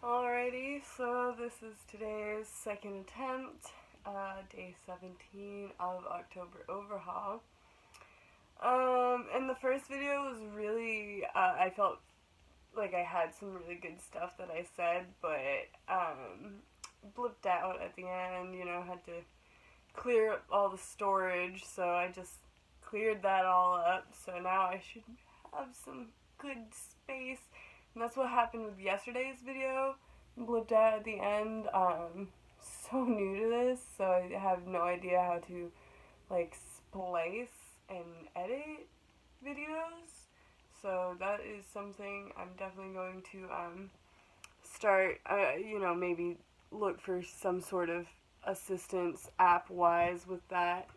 Alrighty, so this is today's second attempt, day 17 of October overhaul. And the first video was really, I felt like I had some really good stuff that I said, but, blipped out at the end, had to clear up all the storage, so I just cleared that all up, so now I should have some good space. And that's what happened with yesterday's video. Blipped out at the end. So new to this, so I have no idea how to splice and edit videos. So that is something I'm definitely going to start. Maybe look for some sort of assistance app-wise with that.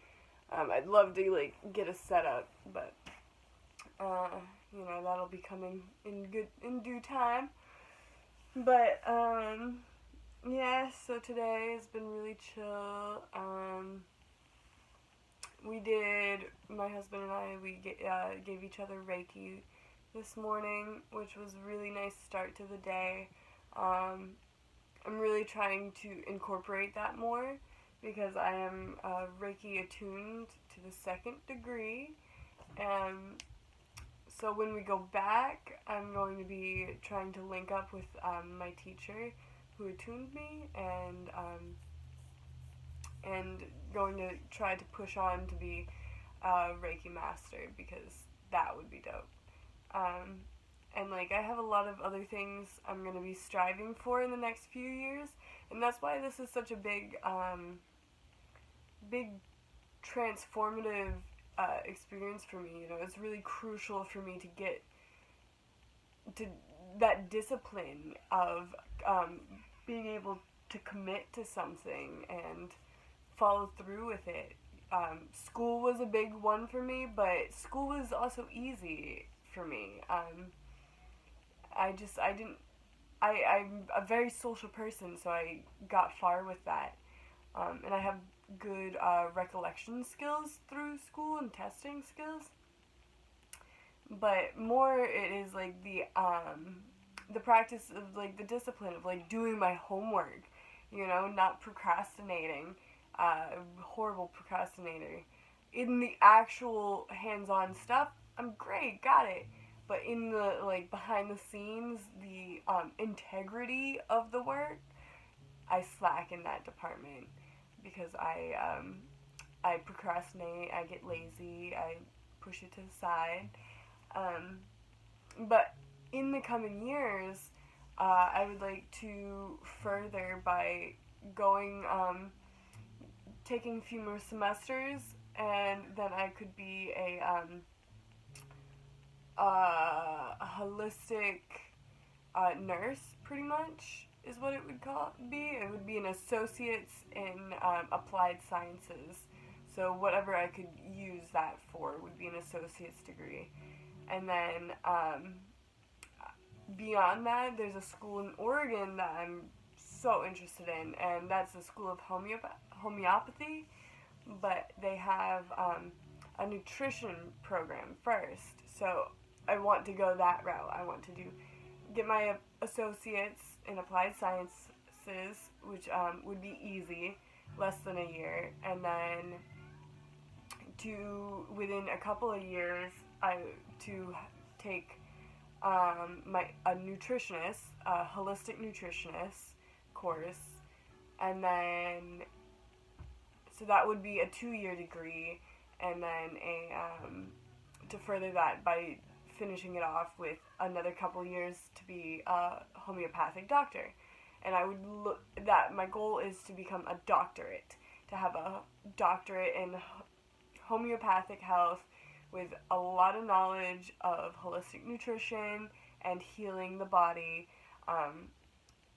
I'd love to get a setup, but that'll be coming in due time. But yeah, so today has been really chill. My husband and I, gave each other Reiki this morning, which was a really nice start to the day. I'm really trying to incorporate that more because I am Reiki attuned to the 2nd degree, and so when we go back, I'm going to be trying to link up with my teacher who attuned me, and going to try to push on to be a Reiki master, because that would be dope. And I have a lot of other things I'm going to be striving for in the next few years, and that's why this is such a big transformative experience for me. It's really crucial for me to get to that discipline of being able to commit to something and follow through with it. School was a big one for me, but school was also easy for me. I'm a very social person, so I got far with that. And I have good recollection skills through school and testing skills. But more it is the practice of the discipline of doing my homework, not procrastinating. Horrible procrastinator. In the actual hands-on stuff, I'm great, got it. But in the behind the scenes, the integrity of the work, I slack in that department because I procrastinate, I get lazy, I push it to the side. But in the coming years, I would like to further by going, taking a few more semesters, and then I could be a holistic nurse, pretty much, is what it would be. It would be an associate's in applied sciences. So whatever I could use that for would be an associate's degree. And then beyond that, there's a school in Oregon that I'm so interested in, and that's the School of Homeopathy, but they have a nutrition program first. So I want to go that route. I want to get my associates in applied sciences, which would be easy, less than a year, and then within a couple of years, to take a nutritionist, a holistic nutritionist course, and then so that would be a 2-year degree, and then to further that by finishing it off with another couple years to be a homeopathic doctor. And I would my goal is to become a doctorate, to have a doctorate in homeopathic health with a lot of knowledge of holistic nutrition and healing the body,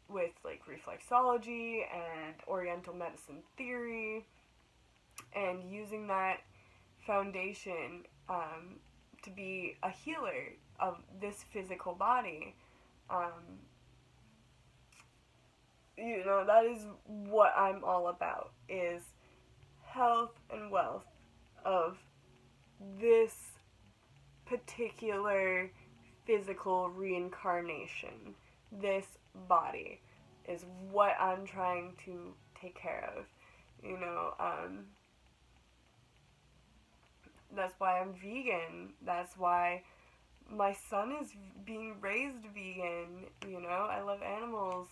with reflexology and oriental medicine theory, and using that foundation to be a healer of this physical body. That is what I'm all about, is health and wealth of this particular physical reincarnation this body is what I'm trying to take care of. You know, that's why I'm vegan. That's why my son is being raised vegan. You know, I love animals.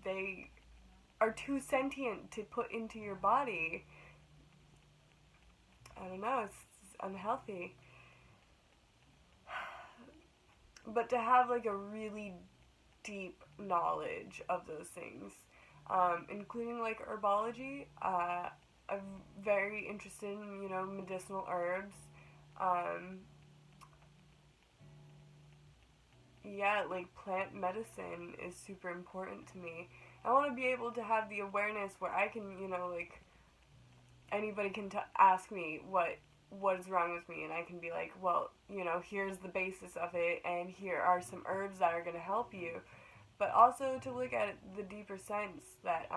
They are too sentient to put into your body. I don't know, it's unhealthy. But to have like a really deep knowledge of those things, including like herbology, I'm very interested in, you know, medicinal herbs. Um, yeah, like plant medicine is super important to me. I want to be able to have the awareness where I can, you know, like anybody can ask me what is wrong with me, and I can be like, well, you know, here's the basis of it, and here are some herbs that are going to help you. But also to look at the deeper sense that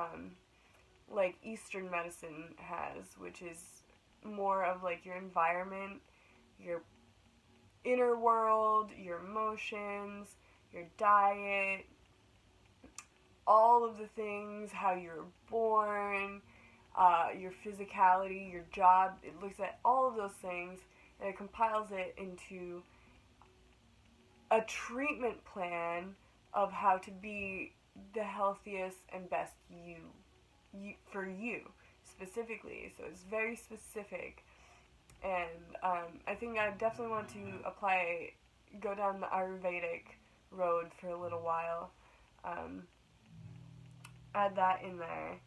like Eastern medicine has, which is more of like your environment, your inner world, your emotions, your diet, all of the things, how you're born, your physicality, your job. It looks at all of those things and it compiles it into a treatment plan of how to be the healthiest and best you for you specifically. So it's very specific, and I think I definitely want to go down the Ayurvedic road for a little while. Um, Add that in there.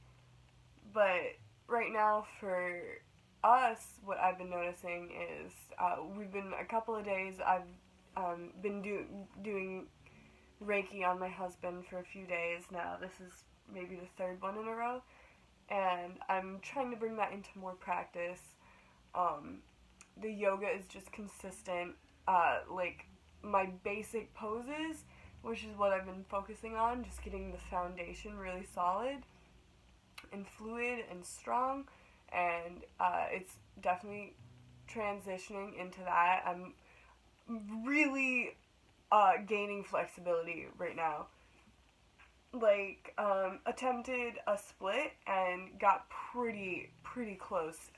But right now, for us, what I've been noticing is we've been a couple of days. I've been doing Reiki on my husband for a few days now. This is maybe the third one in a row, and I'm trying to bring that into more practice. The yoga is just consistent, like my basic poses, which is what I've been focusing on, just getting the foundation really solid and fluid and strong, and it's definitely transitioning into that. I'm really gaining flexibility right now. Like, attempted a split and got pretty close,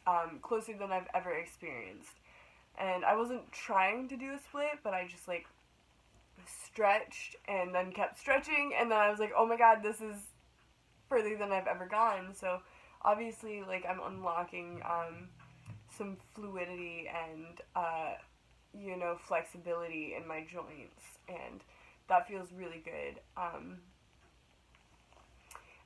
closer than I've ever experienced. And I wasn't trying to do a split, but I just, like, stretched and then kept stretching, and then I was like, oh my god, this is further than I've ever gone. So, obviously, like, I'm unlocking, some fluidity and, you know, flexibility in my joints, and that feels really good.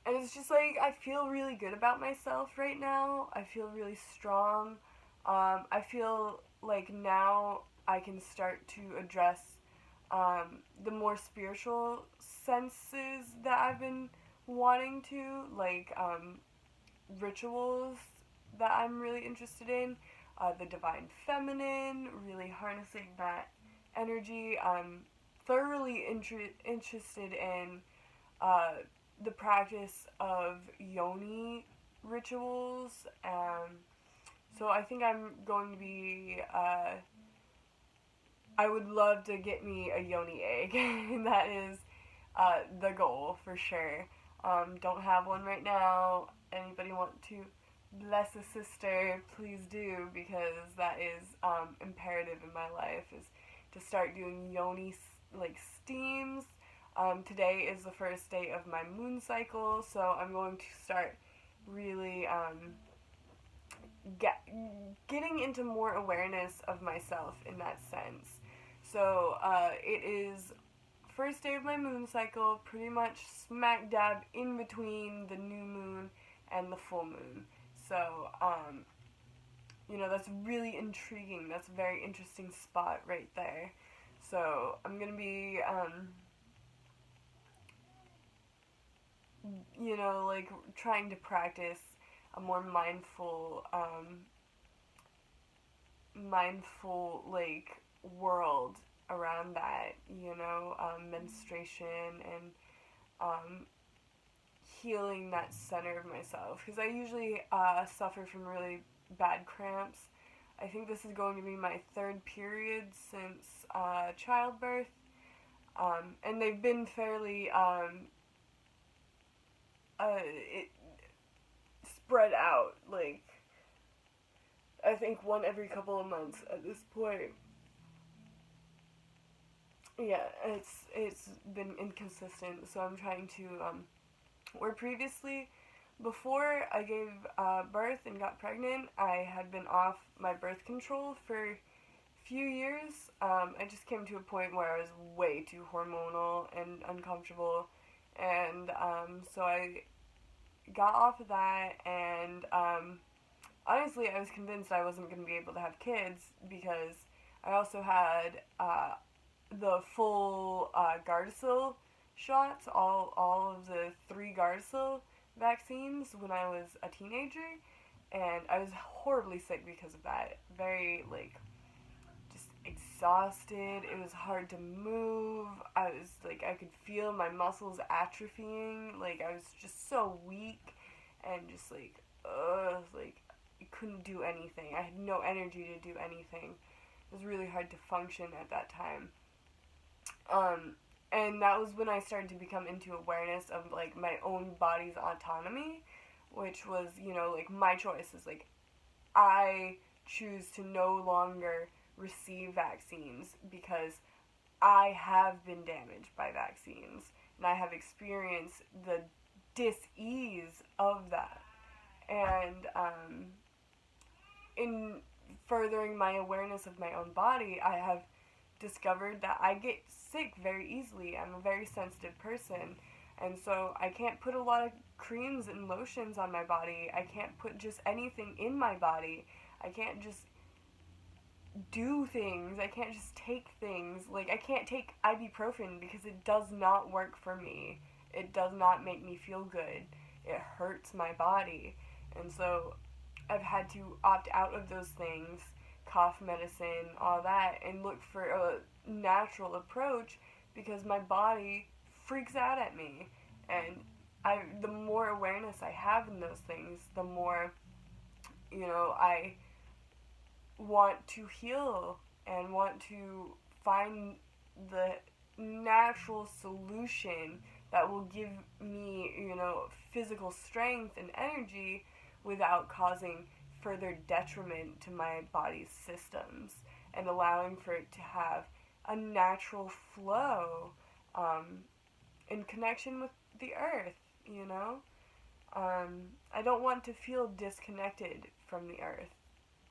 And it's just like, I feel really good about myself right now. I feel really strong. I feel like now I can start to address the more spiritual senses that I've been wanting to, like rituals that I'm really interested in. The divine feminine, really harnessing that energy. I'm thoroughly interested in the practice of yoni rituals. So I think I'm going to be, I would love to get me a yoni egg. That is the goal for sure. Don't have one right now. Anybody want to bless a sister, please do, because that is imperative in my life, is to start doing yoni like steams. Today is the first day of my moon cycle, so I'm going to start really getting into more awareness of myself in that sense. So it is first day of my moon cycle, pretty much smack dab in between the new moon and the full moon. So, you know, that's really intriguing. That's a very interesting spot right there. So I'm going to be, you know, like trying to practice a more mindful, like, world around that, you know, menstruation and healing that center of myself, because I usually suffer from really bad cramps. I think this is going to be my third period since childbirth, And they've been fairly spread out. Like, I think one every couple of months at this point. Yeah, it's been inconsistent, so I'm trying to where previously, before I gave birth and got pregnant, I had been off my birth control for a few years. I just came to a point where I was way too hormonal and uncomfortable, and so I got off of that, and honestly, I was convinced I wasn't going to be able to have kids because I also had the full Gardasil shots, all of the 3 Gardasil vaccines when I was a teenager, and I was horribly sick because of that. Very, like, just exhausted. It was hard to move. I was, like, I could feel my muscles atrophying. Like, I was just so weak and just, like, like, I couldn't do anything. I had no energy to do anything. It was really hard to function at that time. And that was when I started to become into awareness of, like, my own body's autonomy, which was, you know, like, my choices. Like, I choose to no longer receive vaccines because I have been damaged by vaccines, and I have experienced the dis-ease of that. And, in furthering my awareness of my own body, I have discovered that I get sick very easily. I'm a very sensitive person, and so I can't put a lot of creams and lotions on my body. I can't put just anything in my body. I can't just do things. I can't just take things. Like, I can't take ibuprofen because it does not work for me. It does not make me feel good. It hurts my body. And so I've had to opt out of those things, cough medicine, all that, and look for a natural approach because my body freaks out at me. And the more awareness I have in those things, the more, you know, I want to heal and want to find the natural solution that will give me, you know, physical strength and energy without causing further detriment to my body's systems, and allowing for it to have a natural flow in connection with the earth, you know? I don't want to feel disconnected from the earth.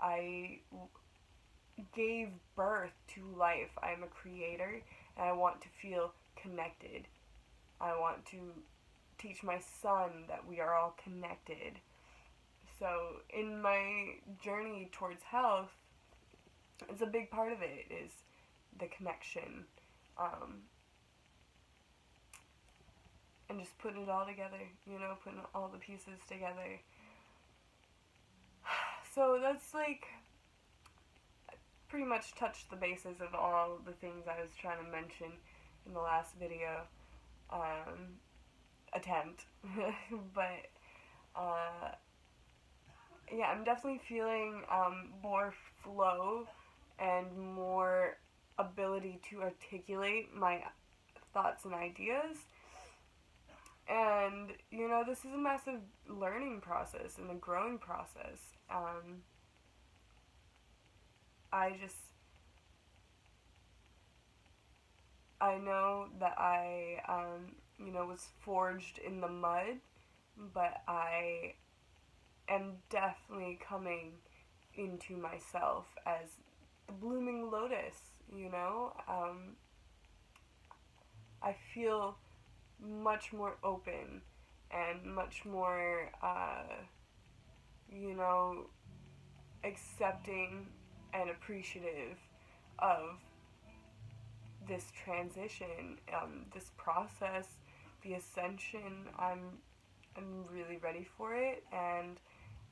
I gave birth to life. I'm a creator, and I want to feel connected. I want to teach my son that we are all connected. So in my journey towards health, it's a big part of it is the connection, and just putting it all together, you know, putting all the pieces together. So that's, like, pretty much touched the bases of all the things I was trying to mention in the last video attempt. But yeah, I'm definitely feeling more flow and more ability to articulate my thoughts and ideas. And, you know, this is a massive learning process and a growing process. I know that I, you know, was forged in the mud, but I am definitely coming into myself as the blooming lotus, you know? I feel much more open and much more, you know, accepting and appreciative of this transition, this process, the ascension. I'm really ready for it, and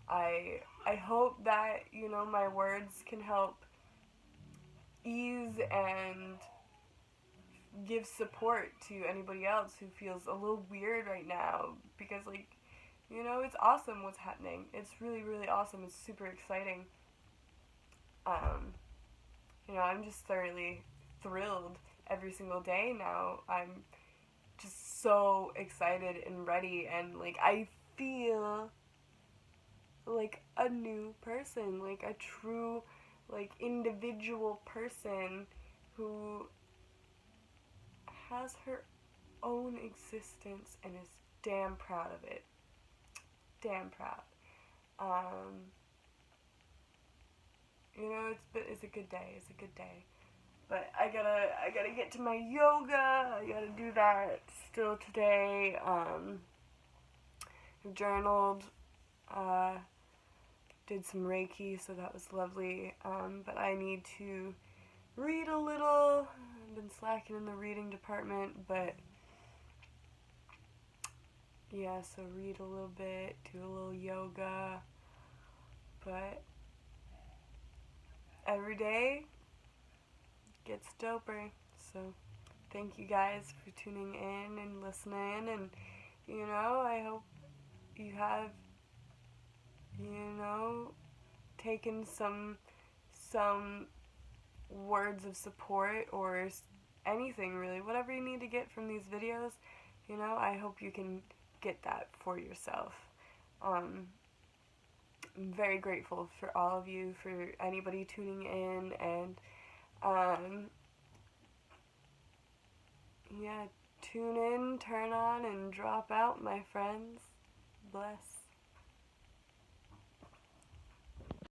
I hope that, you know, my words can help ease and give support to anybody else who feels a little weird right now, because, like, you know, it's awesome what's happening. It's really, really awesome. It's super exciting. You know, I'm just thoroughly thrilled every single day now. I'm just so excited and ready, and like I feel like a new person, like a true like individual person who has her own existence and is damn proud of it. Damn proud. You know, it's a good day. It's a good day. But I gotta get to my yoga. I gotta do that still today. I've journaled. Did some Reiki, so that was lovely. But I need to read a little. I've been slacking in the reading department, but yeah, so read a little bit, do a little yoga, but every day gets doper. So thank you guys for tuning in and listening, and you know, I hope you have, you know, taken some words of support or anything really, whatever you need to get from these videos. You know, I hope you can get that for yourself. I'm very grateful for all of you, for anybody tuning in, and yeah, tune in, turn on, and drop out, my friends. Bless.